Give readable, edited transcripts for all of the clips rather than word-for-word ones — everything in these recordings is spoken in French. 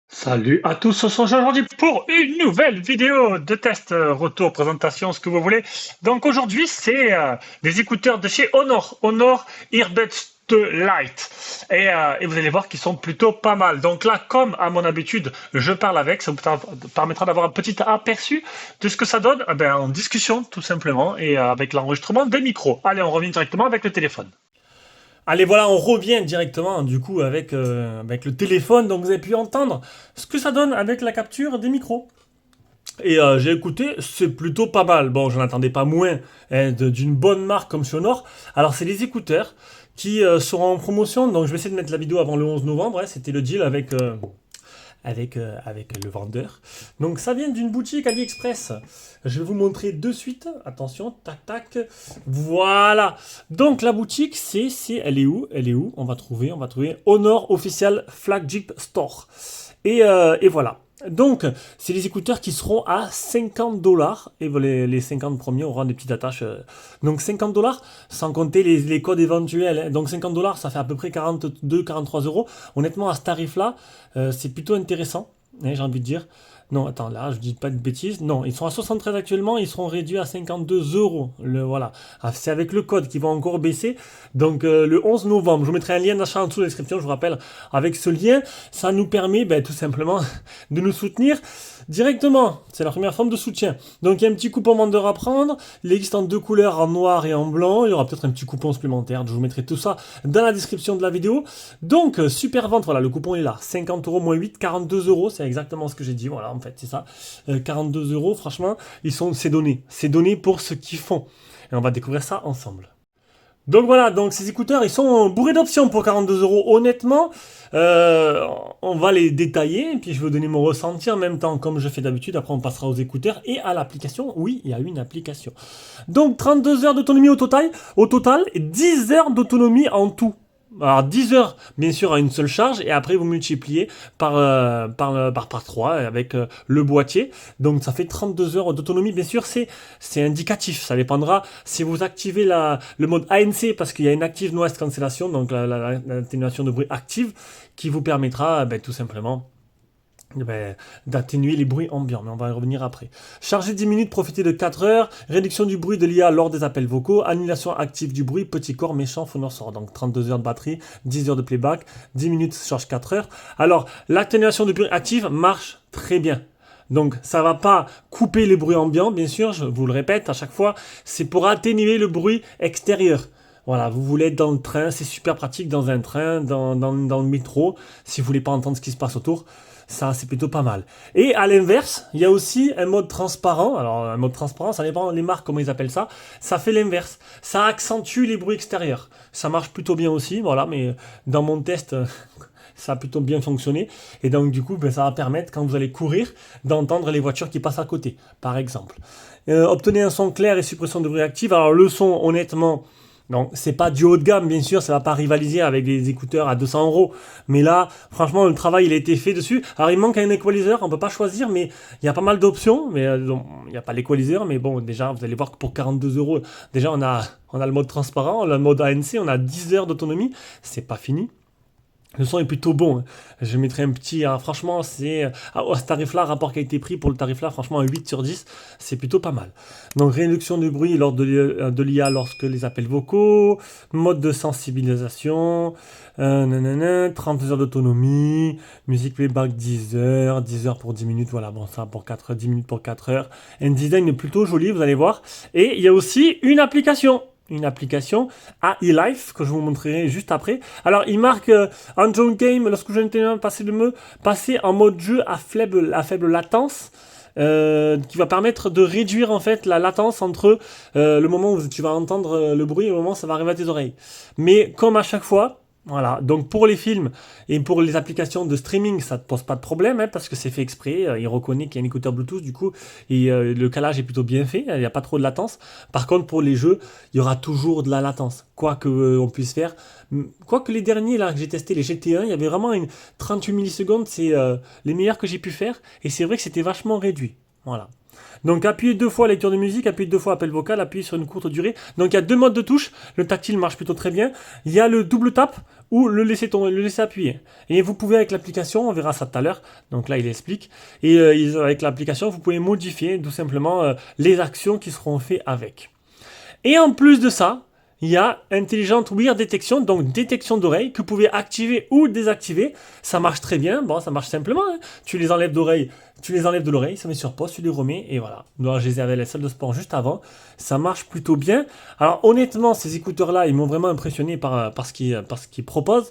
Salut à tous, on se retrouve aujourd'hui pour une nouvelle vidéo de test, retour, présentation, ce que vous voulez. Donc aujourd'hui, c'est des écouteurs de chez Honor, Honor Earbuds 2 Lite. Et vous allez voir qu'ils sont plutôt pas mal. Donc là, comme à mon habitude, je parle avec, ça vous permettra d'avoir un petit aperçu de ce que ça donne en discussion tout simplement et avec l'enregistrement des micros. Allez, on revient directement avec le téléphone. Allez, voilà, on revient directement du coup avec le téléphone. Donc vous avez pu entendre ce que ça donne avec la capture des micros. Et j'ai écouté, c'est plutôt pas mal. Bon, j'en attendais pas moins d'une bonne marque comme Sonor. Alors c'est les écouteurs qui seront en promotion. Donc je vais essayer de mettre la vidéo avant le 11 novembre. C'était le deal avec le vendeur. Donc ça vient d'une boutique AliExpress. Je vais vous montrer de suite. Attention, tac tac. Voilà. Donc la boutique, elle est où? Elle est où? On va trouver Honor Official Flagship Store. Et voilà. Donc, c'est les écouteurs qui seront à 50$. Et les 50 premiers auront des petites attaches. Donc 50$, sans compter les codes éventuels. Hein. Donc 50$, ça fait à peu près 42-43€. Honnêtement, à ce tarif-là, c'est plutôt intéressant, hein, j'ai envie de dire. Non, attends, là, je dis pas de bêtises. Non, ils sont à 73 actuellement, ils seront réduits à 52€. Voilà. Ah, c'est avec le code qui va encore baisser. Donc, le 11 novembre, je vous mettrai un lien d'achat en dessous de la description, je vous rappelle. Avec ce lien, ça nous permet tout simplement de nous soutenir directement. C'est la première forme de soutien. Donc, il y a un petit coupon vendeur à prendre. Il existe en deux couleurs, en noir et en blanc. Il y aura peut-être un petit coupon supplémentaire. Je vous mettrai tout ça dans la description de la vidéo. Donc, super vente. Voilà, le coupon est là. 50€ moins 8, 42€. C'est exactement ce que j'ai dit. Voilà, en fait, c'est ça. 42€. Franchement, c'est donné. C'est donné pour ce qu'ils font. Et on va découvrir ça ensemble. Donc voilà, donc ces écouteurs, ils sont bourrés d'options pour 42€. Honnêtement, on va les détailler, et puis je vais vous donner mon ressenti en même temps, comme je fais d'habitude. Après, on passera aux écouteurs et à l'application. Oui, il y a une application. Donc 32 heures d'autonomie au total, et 10 heures d'autonomie en tout. Alors 10 heures, bien sûr, à une seule charge, et après vous multipliez par 3 avec le boîtier. Donc ça fait 32 heures d'autonomie. Bien sûr, c'est indicatif. Ça dépendra si vous activez le mode ANC, parce qu'il y a une active noise cancellation, donc l'atténuation de bruit active, qui vous permettra tout simplement d'atténuer les bruits ambiants, mais on va y revenir après. Charger 10 minutes, profiter de 4 heures, réduction du bruit de l'IA lors des appels vocaux, annulation active du bruit, petit corps méchant, phoneur sort. Donc 32 heures de batterie, 10 heures de playback, 10 minutes, charge 4 heures. Alors, l'atténuation du bruit active marche très bien. Donc ça va pas couper les bruits ambiants, bien sûr, je vous le répète à chaque fois, c'est pour atténuer le bruit extérieur. Voilà, vous voulez être dans le train, c'est super pratique dans un train, dans le métro, si vous voulez pas entendre ce qui se passe autour. Ça, c'est plutôt pas mal. Et à l'inverse, il y a aussi un mode transparent. Alors, un mode transparent, ça dépend des marques, comment ils appellent ça. Ça fait l'inverse. Ça accentue les bruits extérieurs. Ça marche plutôt bien aussi, voilà. Mais dans mon test, ça a plutôt bien fonctionné. Et donc, du coup, ça va permettre, quand vous allez courir, d'entendre les voitures qui passent à côté, par exemple. Obtenez un son clair et suppression de bruit active. Alors, le son, honnêtement... Donc, c'est pas du haut de gamme, bien sûr, ça va pas rivaliser avec des écouteurs à 200€. Mais là, franchement, le travail, il a été fait dessus. Alors, il manque un equalizer, on peut pas choisir, mais il y a pas mal d'options. Mais il n'y a pas l'equalizer, mais bon, déjà, vous allez voir que pour 42€, déjà, on a le mode transparent, le mode ANC, on a 10 heures d'autonomie. C'est pas fini. Le son est plutôt bon. Je mettrai un petit... franchement, c'est... à ce tarif-là, rapport qualité-prix, pour le tarif-là, franchement, un 8 sur 10, c'est plutôt pas mal. Donc, réduction du bruit lors de l'IA lorsque les appels vocaux, mode de sensibilisation, 30 heures d'autonomie, musique playback 10 heures pour 10 minutes, voilà, bon, ça pour 10 minutes pour 4 heures. Un design plutôt joli, vous allez voir. Et il y a aussi une application AI-Life que je vous montrerai juste après. Alors il marque en John Game lorsque je viens passer en mode jeu à faible latence. qui va permettre de réduire en fait la latence entre le moment où tu vas entendre le bruit et le moment où ça va arriver à tes oreilles. Mais comme à chaque fois, voilà, donc pour les films et pour les applications de streaming, ça ne te pose pas de problème, hein, parce que c'est fait exprès, il reconnaît qu'il y a un écouteur Bluetooth, du coup, et le calage est plutôt bien fait, il n'y a pas trop de latence. Par contre, pour les jeux, il y aura toujours de la latence, quoi que on puisse faire. Quoi que les derniers là que j'ai testé, les GT1, il y avait vraiment une 38 millisecondes, c'est les meilleurs que j'ai pu faire, et c'est vrai que c'était vachement réduit. Voilà. Donc appuyez deux fois lecture de musique, appuyez deux fois appel vocal, appuyez sur une courte durée. Donc il y a deux modes de touche. Le tactile marche plutôt très bien. Il y a le double tap ou le laisser tomber, le laisser appuyer. Et vous pouvez avec l'application, on verra ça tout à l'heure. Donc là il explique. Et avec l'application, vous pouvez modifier tout simplement les actions qui seront faites avec. Et en plus de ça, il y a Intelligent Wear Detection, donc détection d'oreilles, que vous pouvez activer ou désactiver. Ça marche très bien, bon, ça marche simplement. Hein. Tu les enlèves d'oreille, tu les enlèves de l'oreille, ça met sur pause, tu les remets, et voilà. Moi, je les avais à la salle de sport juste avant. Ça marche plutôt bien. Alors, honnêtement, ces écouteurs-là, ils m'ont vraiment impressionné par ce qu'ils proposent.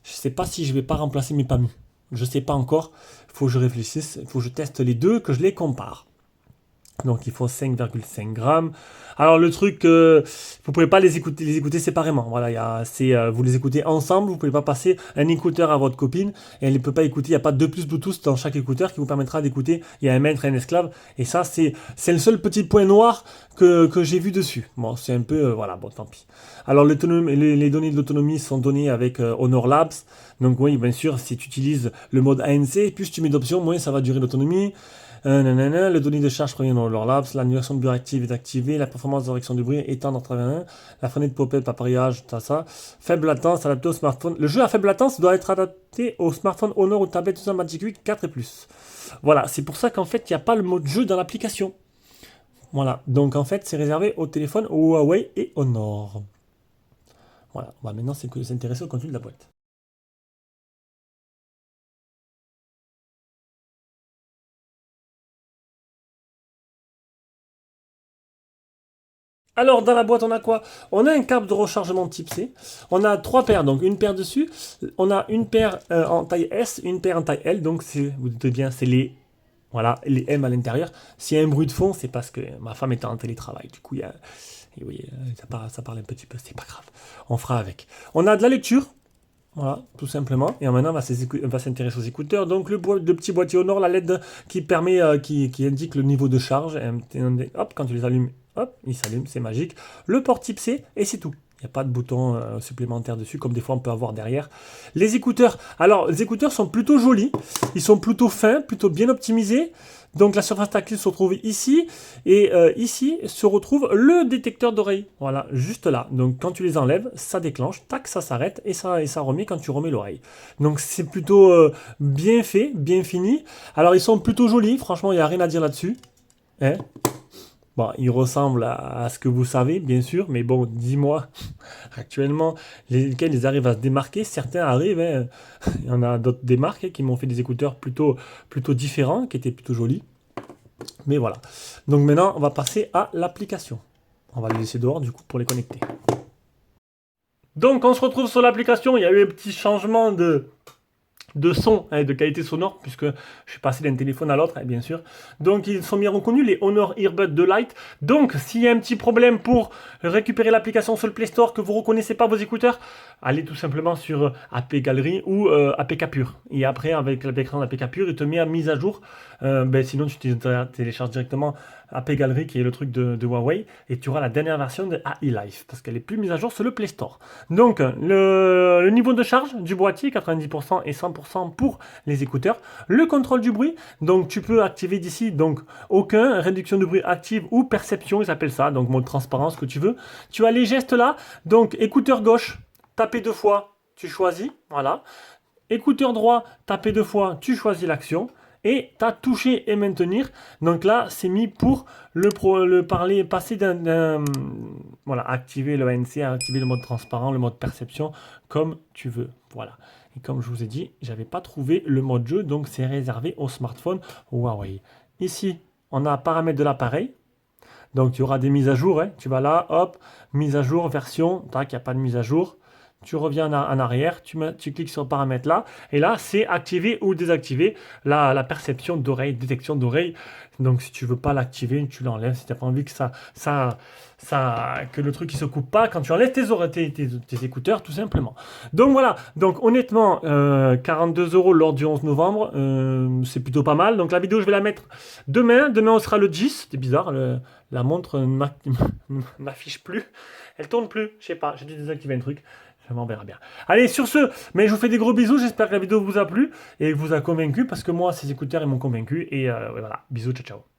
Je sais pas si je vais pas remplacer mes PAMI. Je sais pas encore. Il faut que je réfléchisse, il faut que je teste les deux, que je les compare. Donc il faut 5,5 grammes. Alors le truc, vous pouvez pas les écouter séparément. Voilà, vous les écoutez ensemble. Vous pouvez pas passer un écouteur à votre copine et elle ne peut pas écouter. Il n'y a pas de plus Bluetooth dans chaque écouteur qui vous permettra d'écouter. Il y a un maître et un esclave. Et ça, c'est le seul petit point noir que j'ai vu dessus. Bon, c'est un peu, voilà, bon, tant pis. Alors les données de l'autonomie sont données avec Honor Labs. Donc oui, bien sûr, si tu utilises le mode ANC, plus tu mets d'options, moins ça va durer l'autonomie. Le données de charge provient dans leur labs, l'annulation de bureau active est activée, la performance de correction du bruit étant dans 81, la fenêtre pop-up appareillage, t'as ça, faible latence adapté au smartphone. Le jeu à faible latence doit être adapté au smartphone Honor ou tablette usant Magic 8 4 et plus. Voilà, c'est pour ça qu'en fait il n'y a pas le mode jeu dans l'application. Voilà, donc en fait c'est réservé au téléphone Huawei et Honor. Voilà, on va maintenant s'intéresser au contenu de la boîte. Alors, dans la boîte, on a quoi? On a un câble de rechargement type C. On a trois paires, donc une paire dessus. On a une paire en taille S, une paire en taille L. Donc, vous doutez bien, c'est voilà, les M à l'intérieur. S'il y a un bruit de fond, c'est parce que ma femme est en télétravail. Du coup, et oui, ça parle un petit peu, c'est pas grave. On fera avec. On a de la lecture. Voilà, tout simplement. Et maintenant, on va s'intéresser aux écouteurs. Donc, le petit boîtier au nord, la LED qui permet, qui indique le niveau de charge. Hop, quand tu les allumes, hop, il s'allume, c'est magique. Le port type C, et c'est tout. Il n'y a pas de bouton supplémentaire dessus, comme des fois on peut avoir derrière. Les écouteurs, alors les écouteurs sont plutôt jolis. Ils sont plutôt fins, plutôt bien optimisés. Donc la surface tactile se retrouve ici. Et ici se retrouve le détecteur d'oreille. Voilà, juste là. Donc quand tu les enlèves, ça déclenche, tac, ça s'arrête et ça remet quand tu remets l'oreille. Donc c'est plutôt bien fait, bien fini. Alors ils sont plutôt jolis, franchement, il n'y a rien à dire là-dessus. Hein? Bon, ils ressemblent à ce que vous savez, bien sûr, mais bon, dis-moi, actuellement, lesquels ils arrivent à se démarquer. Certains arrivent, hein. Il y en a d'autres des marques qui m'ont fait des écouteurs plutôt différents, qui étaient plutôt jolis. Mais voilà. Donc maintenant, on va passer à l'application. On va les laisser dehors, du coup, pour les connecter. Donc, on se retrouve sur l'application. Il y a eu un petit changement de son et de qualité sonore, puisque je suis passé d'un téléphone à l'autre, bien sûr. Donc ils sont bien reconnus, les Honor Earbud de Light. Donc s'il y a un petit problème pour récupérer l'application sur le Play Store, que vous ne reconnaissez pas vos écouteurs, allez tout simplement sur AP Gallery ou APK Pure. Et après, avec l'écran d'APK Pure, il te met à mise à jour. Sinon, tu télécharges directement AP Gallery, qui est le truc de Huawei, et tu auras la dernière version de AI Life, parce qu'elle est plus mise à jour sur le Play Store. Donc, le niveau de charge du boîtier, 90% et 100% pour les écouteurs. Le contrôle du bruit, donc tu peux activer d'ici, donc aucun, réduction de bruit active ou perception, ils appellent ça, donc mode transparence que tu veux. Tu as les gestes là, donc écouteur gauche, taper deux fois, tu choisis, voilà. Écouteur droit, taper deux fois, tu choisis l'action. Et tu as touché et maintenir. Donc là, c'est mis pour le parler, passer voilà, activer le ANC, activer le mode transparent, le mode perception, comme tu veux. Voilà. Et comme je vous ai dit, j'avais pas trouvé le mode jeu, donc c'est réservé au smartphone Huawei. Ici, on a paramètres de l'appareil. Donc il y aura des mises à jour. Hein. Tu vas là, hop, mise à jour, version. Tac, il n'y a pas de mise à jour. tu reviens en arrière, tu cliques sur paramètres là, et là c'est activer ou désactiver la perception d'oreille, détection d'oreille. Donc si tu veux pas l'activer, tu l'enlèves. Si tu n'as pas envie que que le truc il se coupe pas quand tu enlèves tes écouteurs, tout simplement. Donc voilà, donc honnêtement, 42 € lors du 11 novembre, c'est plutôt pas mal. Donc la vidéo je vais la mettre demain. Demain on sera le 10, c'est bizarre, la montre ne m'affiche plus, elle tourne plus, je sais pas, j'ai dû désactiver un truc. On verra bien. Allez, sur ce, mais je vous fais des gros bisous. J'espère que la vidéo vous a plu et vous a convaincu parce que moi, ces écouteurs, ils m'ont convaincu. Et voilà, bisous, ciao, ciao.